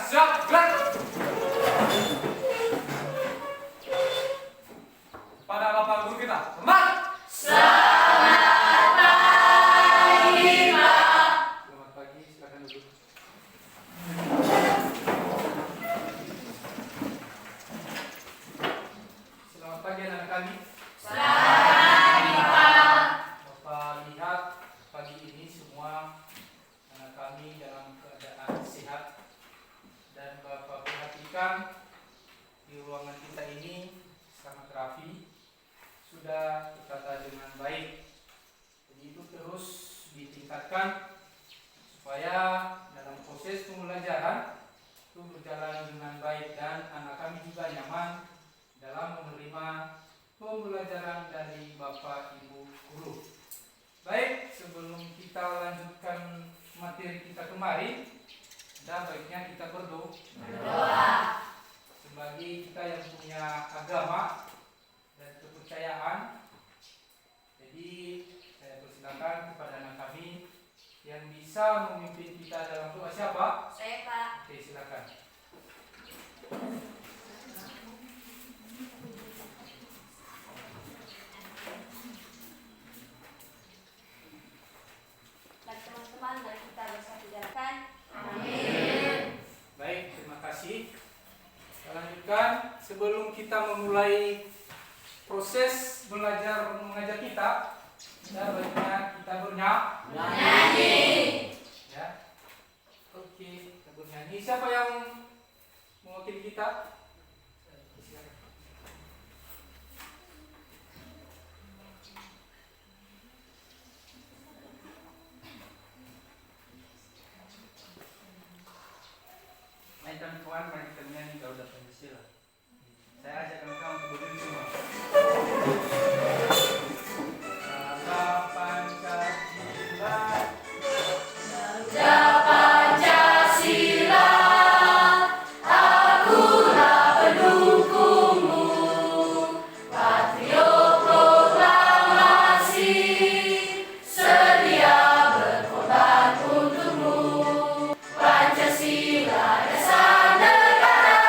siap, gerak. Pada Bapak Guru kita, hormat. Selamat pagi, Pak. Selamat pagi, silakan duduk. Selamat pagi anak-anak kami. Selamat pagi, Pak. Bapak lihat pagi ini semua anak kami dalam keadaan sehat dan Bapak perhatikan di ruangan kita ini sangat rapi, sudah tertata dengan baik. Jadi itu terus ditingkatkan supaya dalam proses pembelajaran itu berjalan dengan baik dan anak kami juga nyaman dalam menerima pembelajaran dari Bapak Ibu Guru. Baik, sebelum kita lanjutkan materi kita kemarin, dan baiknya kita berdoa. Sebagai kita yang punya agama dan kepercayaan, jadi saya persilakan kepada anak kami yang bisa memimpin kita dalam doa. Siapa? Saya, Pak. Oke, silakan. Dan teman-teman, mari kita bersatu gerakan. Amin. Baik, terima kasih. Kita lanjutkan. Sebelum kita memulai proses belajar mengajar kita, baiknya kita bernyanyi. Ya. Oke, kita bernyanyi. Siapa yang mewakili kita? Silakan. Mari teman-teman, mari kita menyanyi kalau udah Pancasila. Saya ajak kamu untuk berdiri semua. Salam Pancasila. Pancasila, akulah pendukungmu. Patriot proklamasi, sedia berkorban untukmu. Pancasila dasar negara,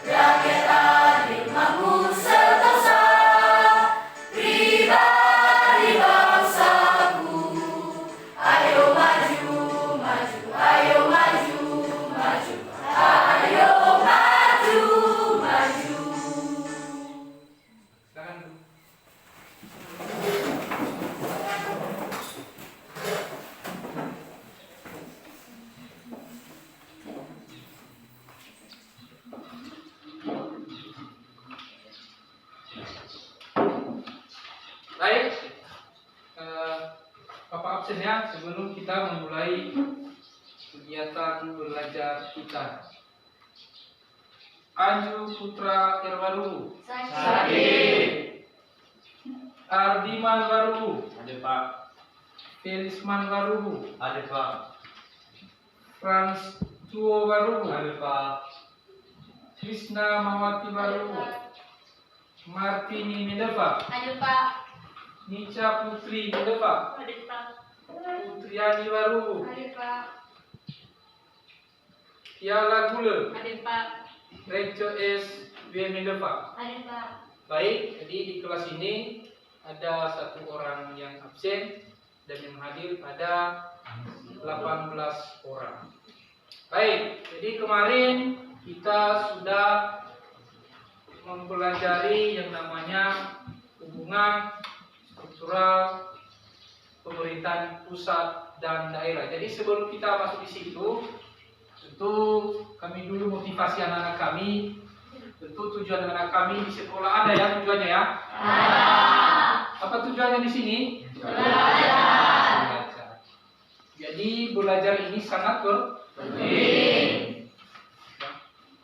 rakyat adil makmur sentosa, pribadi bangsaku. Ayo maju, maju, ayo maju, maju, ayo maju, maju. Silakan duduk. Baik, Bapak absen ya sebelum kita memulai kegiatan belajar kita. Anju Putra Irwaru, Sakit. Ardiman Waru, Ada Pak. Felisman Waru, Ada Pak. Frans Tuo Waru, Ada Pak. Krishna Mawati Waru, Martini Mideva, Ayo Pak. Nica Putri Mideva, Ayo Pak. Putriani Waru, Ayo Pak. Tiala Gule, Ayo Pak. Reco S. W. Mideva. Ayo Pak. Baik, jadi di kelas ini ada satu orang yang absen dan yang hadir ada 18 orang. Baik, jadi kemarin kita sudah mempelajari yang namanya hubungan struktural pemerintahan pusat dan daerah. Jadi sebelum kita masuk di situ, tentu kami dulu motivasi anak-anak kami. Tentu tujuan anak kami di sekolah ada ya tujuannya ya. Apa tujuannya di sini? Belajar. Jadi belajar ini sangat penting.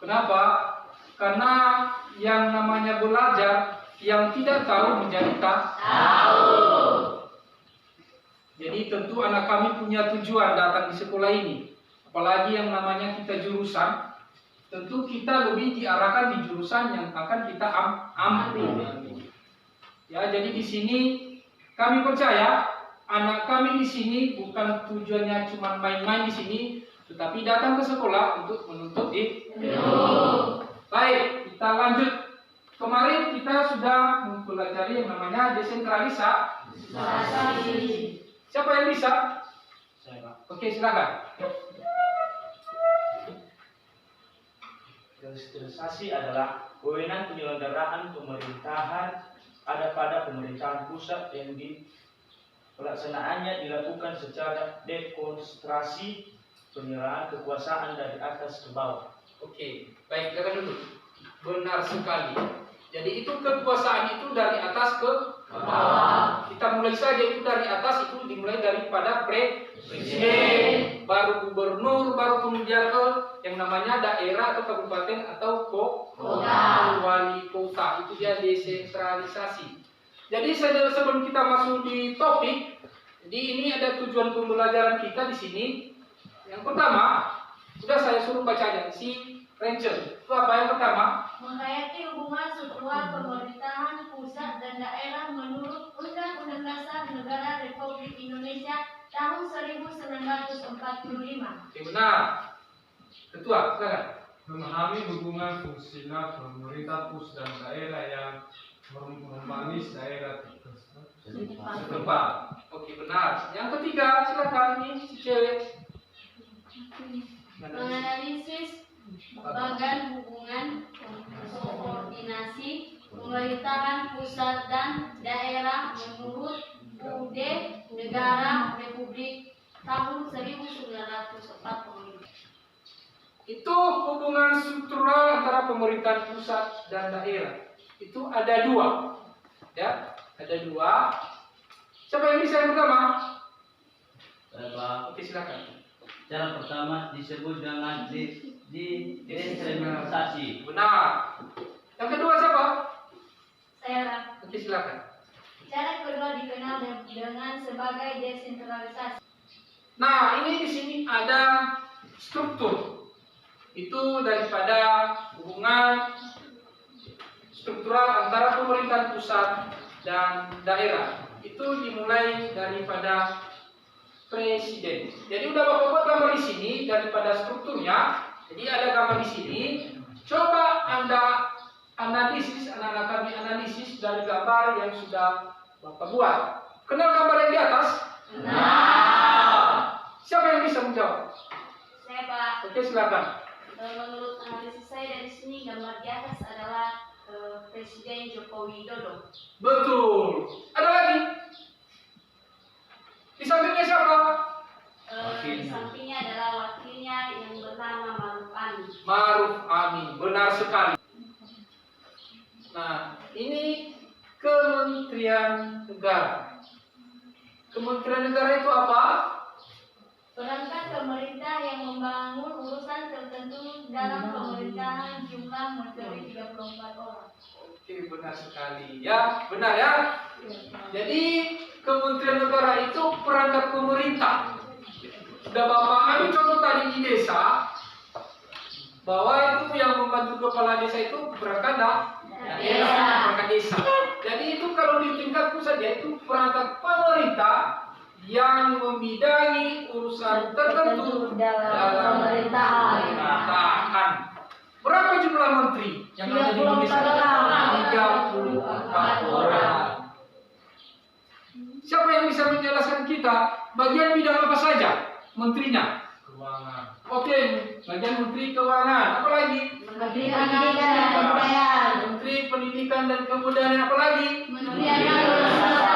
Kenapa? Karena yang namanya belajar, yang tidak tahu menjadi tahu. Jadi tentu anak kami punya tujuan datang di sekolah ini. Apalagi yang namanya kita jurusan, tentu kita lebih diarahkan di jurusan yang akan kita ambil. Ya, jadi di sini kami percaya anak kami di sini bukan tujuannya cuma main-main di sini, tetapi datang ke sekolah untuk menuntut ilmu. Baik, kita lanjut. Kemarin kita sudah mempelajari yang namanya desentralisasi. Siapa yang bisa? Saya, Pak. Oke, silakan. Desentralisasi adalah wewenang penyelenggaraan pemerintahan ada pada pemerintahan pusat yang pelaksanaannya dilakukan secara dekonsentrasi, penyerahan kekuasaan dari atas ke bawah. Oke, baik, dengar dulu. Benar sekali. Jadi itu kekuasaan itu dari atas ke bawah. Kita mulai saja itu dari atas, itu dimulai daripada presiden, baru gubernur, baru kemudian ke yang namanya daerah atau kabupaten atau kota, wali kota. Itu dia desentralisasi. Jadi sebelum kita masuk di topik, jadi ini ada tujuan pembelajaran kita di sini. Yang pertama, sudah saya suruh bacanya si Ranger. Itu apa yang pertama? Menghayati hubungan struktural pemerintahan pusat dan daerah menurut Undang-Undang Dasar Negara Republik Indonesia tahun 1945. Oke, benar. Ketua, silakan. Memahami hubungan fungsional pemerintah pusat dan daerah yang memanis daerah setempat. Oke, benar. Yang ketiga, silakan ini si cewek. Menganalisis bagan hubungan koordinasi pemerintahan pusat dan daerah menurut UUD Negara Republik tahun 1945. Itu hubungan struktural antara pemerintahan pusat dan daerah. Itu ada dua. Ya, ada dua. Siapa yang bisa yang pertama? Saya, Pak. Oke, silakan. Cara pertama disebut dengan desentralisasi. Benar. Yang kedua siapa? Saya Oke, silakan. cara kedua dikenal dengan sebagai desentralisasi. Nah, ini di sini ada struktur. Itu daripada hubungan struktural antara pemerintahan pusat dan daerah. Itu dimulai daripada presiden. Jadi udah Bapak buat gambar di sini daripada strukturnya. Jadi ada gambar di sini. Coba Anda analisis, anak-anak kami analisis dari gambar yang sudah Bapak buat. Kenal gambar yang di atas? Siapa yang bisa menjawab? Saya Pak, Oke, silakan. menurut analisis saya dari sini gambar di atas adalah Presiden Joko Widodo. Betul. Ada lagi? Di sampingnya siapa? Di sampingnya adalah wakilnya yang bernama Maruf Amin. Maruf Amin. Benar sekali. Nah, ini Kementerian Negara. Kementerian Negara itu apa? Perangkat pemerintah yang membangun urusan tertentu dalam pemerintahan, jumlah menteri 34 orang. Oke, benar sekali. Ya, benar ya. Jadi Kementerian Negara itu perangkat pemerintah. Sudah Bapak ambil contoh tadi di desa, bahwa itu yang membantu kepala desa itu perangkat perangkat desa. Jadi itu kalau di tingkat pusat ya itu perangkat pemerintah yang membidangi urusan tertentu dalam pemerintahan. Berapa jumlah menteri yang ada di Indonesia? 34 orang. Siapa yang bisa menjelaskan kita bagian bidang apa saja menterinya? Keuangan, Oke, bagian menteri keuangan. Apa lagi? Menteri Pendidikan dan Kebudayaan. Menteri pendidikan dan kebudayaan. Apa lagi? Menteri Agama.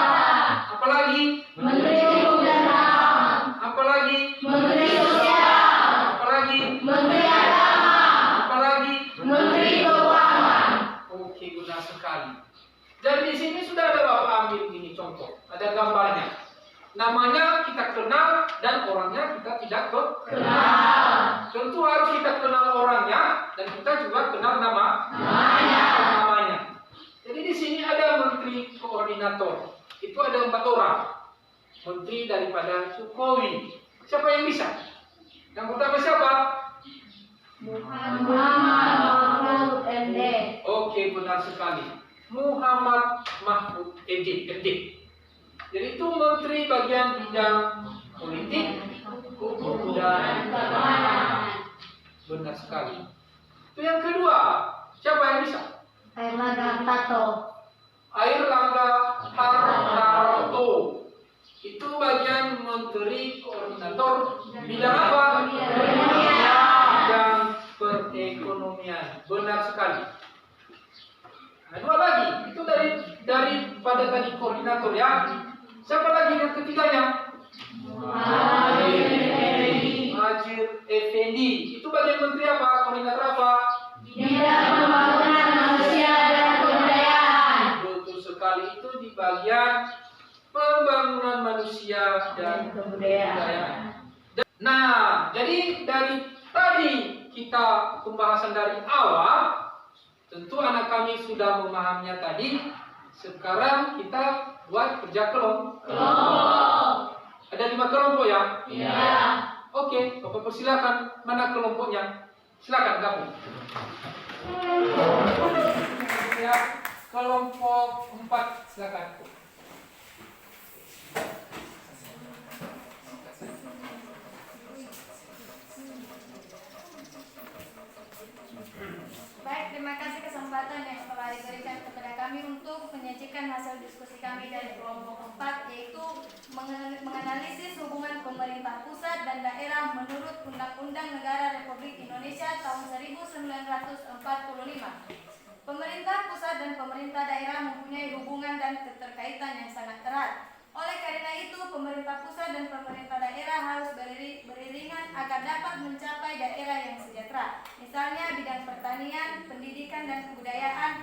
Apa lagi? Menteri Hukum dan HAM. Apa lagi? Menteri Sosial. Apa lagi? Menteri Agama. Apa lagi? Menteri Keuangan. Oke, benar sekali. Dan di sini sudah ada Bapak ambil ini contoh, ada gambarnya. Namanya kita kenal dan orangnya kita tidak kenal. Tentu harus kita kenal orangnya dan kita juga kenal namanya. Jadi di sini ada menteri koordinator. Itu ada 4 orang. Menteri daripada Jokowi. Siapa yang bisa? Yang pertama siapa? Muhammad Mahfud MD. Oke, benar sekali. Muhammad Mahfud MD. Jadi itu menteri bagian bidang politik, hukum dan kebenaran. Benar sekali. Itu yang kedua. Siapa yang bisa? Airlangga Hartarto. Airlangga Hartarto. Itu bagian Menteri Koordinator bidang apa? Bidang perekonomian. Benar sekali. Nah, dua lagi. Itu daripada tadi koordinator ya. Siapa lagi yang ketiganya? Muhadjir Effendi. Itu bagian menteri apa? Koordinator apa? Bidang pembangunan manusia dan kebudayaan. Betul sekali, itu di bagian pembangunan manusia dan kebudayaan. Nah, jadi dari tadi kita pembahasan dari awal, tentu anak kami sudah memahaminya tadi. Sekarang kita buat kerja kelompok. Ada 5 kelompok ya? Iya. Oke, Bapak persilakan. Mana kelompoknya? Silakan gabung. Ya, kelompok 4 silakan. Baik, terima kasih kesempatan yang telah diberikan kepada kami untuk menyajikan hasil diskusi kami dari kelompok 4, yaitu menganalisis hubungan pemerintah pusat dan daerah menurut Undang-Undang Negara Republik Indonesia tahun 1945. Pemerintah pusat dan pemerintah daerah mempunyai hubungan dan keterkaitan yang sangat erat. Oleh karena itu, pemerintah pusat dan pemerintah daerah harus beriringan agar dapat mencapai daerah yang sejahtera. Misalnya bidang pertanian, pendidikan dan kebudayaan,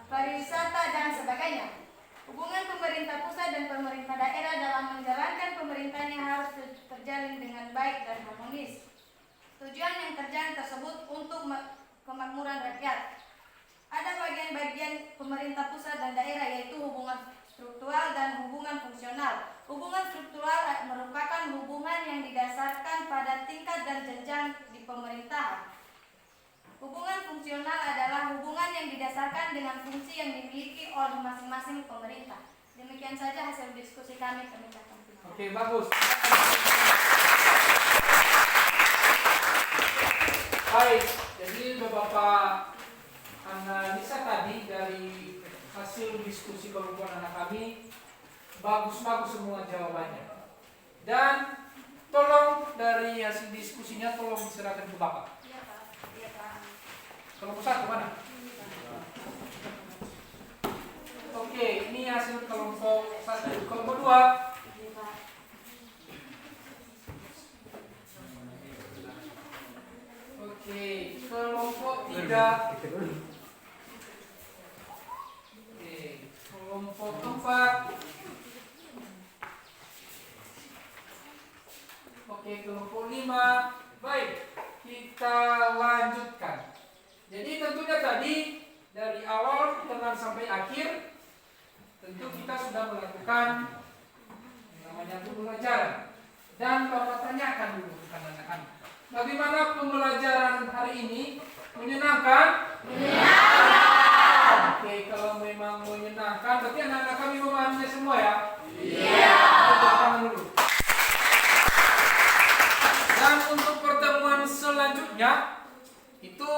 pariwisata dan sebagainya. Hubungan pemerintah pusat dan pemerintah daerah dalam menjalankan pemerintahannya harus terjalin dengan baik dan harmonis. Tujuan yang terjalin tersebut untuk kemakmuran rakyat. Ada bagian-bagian pemerintah pusat dan daerah, yaitu hubungan struktural dan hubungan fungsional. Hubungan struktural merupakan hubungan yang didasarkan pada tingkat dan jenjang di pemerintahan. Hubungan fungsional adalah hubungan yang didasarkan dengan fungsi yang dimiliki oleh masing-masing pemerintah. Demikian saja hasil diskusi kami. Oke, bagus. Baik, jadi Bapak analisa tadi dari hasil diskusi kelompok anak kami, bagus-bagus semua jawabannya. Dan tolong dari hasil diskusinya tolong diserahkan ke Bapak. Iya, Pak. Iya, Pak. Kelompok 1 mana? Oke, ini hasil kelompok 1. Kelompok 2. Iya, Pak. Oke, kelompok 3. Kelompok 4. Oke, kelompok 5. Baik, kita lanjutkan. Jadi tentunya tadi dari awal kita sampai akhir, tentu kita sudah melakukan namanya pembelajaran. Dan Bapak tanyakan dulu kepada anak-anak, bagaimana pembelajaran hari ini? Menyenangkan? Oke, kalau memang menyenangkan, berarti anak-anak kami memahaminya semua ya? Iya. Tangan dulu. Dan untuk pertemuan selanjutnya, itu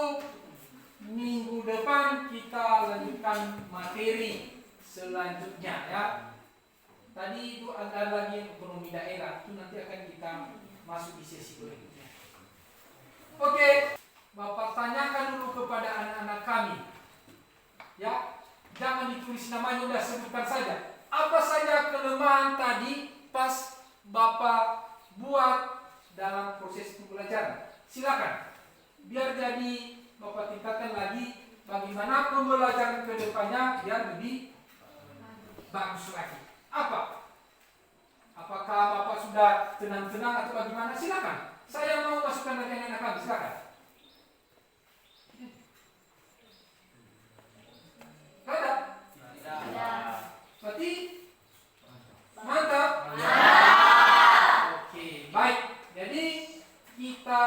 minggu depan kita lanjutkan materi selanjutnya ya. Tadi itu ada lagi ekonomi daerah, itu nanti akan kita masuk di sesi berikutnya. Oke, Bapak tanyakan dulu kepada anak-anak kami. Ya, jangan ditulis namanya, udah sebutkan saja. Apa saja kelemahan tadi pas Bapak buat dalam proses pembelajaran? Silakan. Biar jadi Bapak tingkatkan lagi bagaimana pembelajaran ke depannya biar lebih bagus lagi. Apa? Apakah Bapak sudah tenang-tenang atau bagaimana? Silakan. Saya mau masukkan lagi anak-anak kami, silakan. Ada? Berarti mantap. Oke, baik. Jadi kita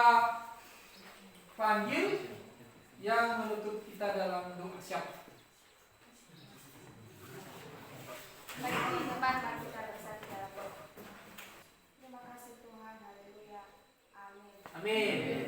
panggil yang menutup kita dalam doa. Siapa? Baik, di depan mari kita bersatu dalam doa. Amin.